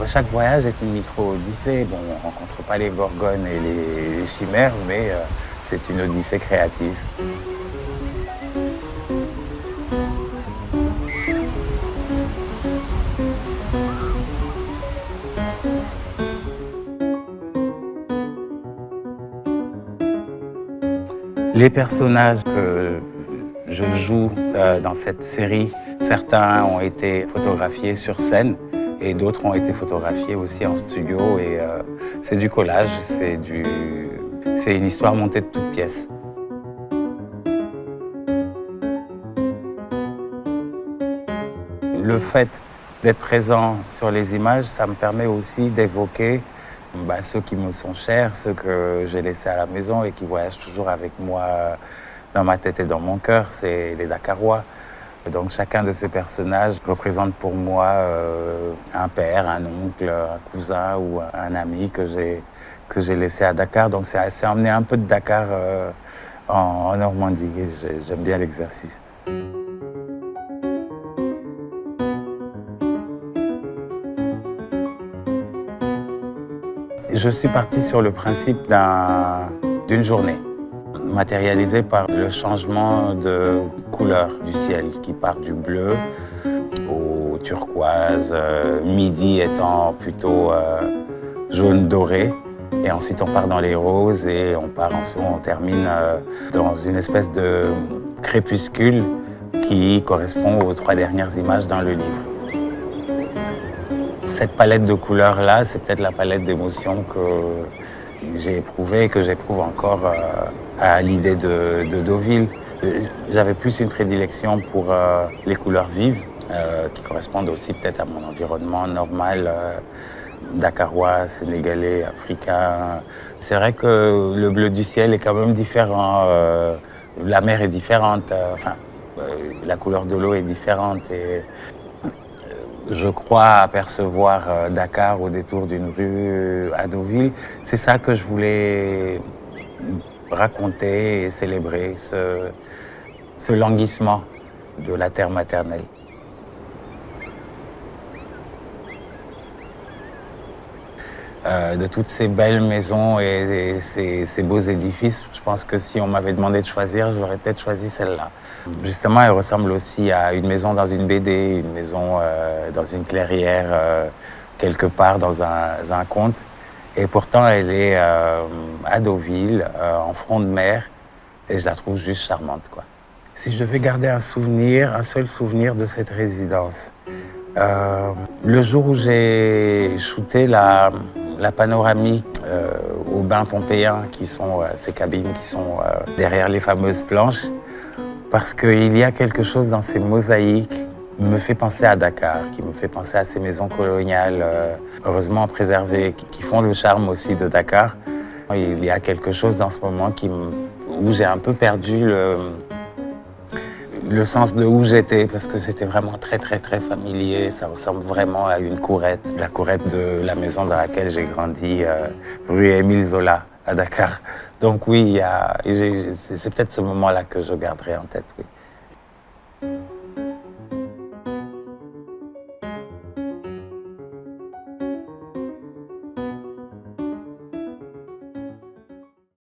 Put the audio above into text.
Chaque voyage est une micro-odyssée. Bon, on ne rencontre pas les gorgones et les chimères, mais c'est une odyssée créative. Les personnages que je joue dans cette série, certains ont été photographiés sur scène et d'autres ont été photographiés aussi en studio. Et c'est du collage, c'est une histoire montée de toutes pièces. Le fait d'être présent sur les images, ça me permet aussi d'évoquer ceux qui me sont chers, ceux que j'ai laissés à la maison et qui voyagent toujours avec moi dans ma tête et dans mon cœur, c'est les Dakarois. Donc chacun de ces personnages représente pour moi un père, un oncle, un cousin ou un ami que j'ai laissé à Dakar. Donc c'est emmener un peu de Dakar en Normandie. J'aime bien l'exercice. Je suis parti sur le principe d'une journée, matérialisée par le changement de couleur du ciel qui part du bleu au turquoise, midi étant plutôt jaune doré. Et ensuite on part dans les roses et on termine dans une espèce de crépuscule qui correspond aux 3 dernières images dans le livre. Cette palette de couleurs-là, c'est peut-être la palette d'émotions que j'ai éprouvée et que j'éprouve encore à l'idée de Deauville. J'avais plus une prédilection pour les couleurs vives, qui correspondent aussi peut-être à mon environnement normal, dakarois, sénégalais, africain. C'est vrai que le bleu du ciel est quand même différent, la mer est différente, la couleur de l'eau est différente. Et je crois apercevoir Dakar au détour d'une rue à Deauville. C'est ça que je voulais raconter et célébrer, ce languissement de la terre maternelle. De toutes ces belles maisons et ces beaux édifices, je pense que si on m'avait demandé de choisir, j'aurais peut-être choisi celle-là. Justement, elle ressemble aussi à une maison dans une BD, une maison dans une clairière, quelque part dans un conte. Et pourtant, elle est à Deauville, en front de mer, et je la trouve juste charmante, quoi. Si je devais garder un seul souvenir de cette résidence, le jour où j'ai shooté la panoramique aux bains pompéiens, qui sont ces cabines qui sont derrière les fameuses planches, parce qu'il y a quelque chose dans ces mosaïques qui me fait penser à Dakar, qui me fait penser à ces maisons coloniales, heureusement préservées, qui font le charme aussi de Dakar. Il y a quelque chose dans ce moment où j'ai un peu perdu le sens de où j'étais, parce que c'était vraiment très, très, très familier. Ça ressemble vraiment à une courette, la courette de la maison dans laquelle j'ai grandi, rue Émile Zola, à Dakar. Donc oui, c'est peut-être ce moment-là que je garderai en tête, oui.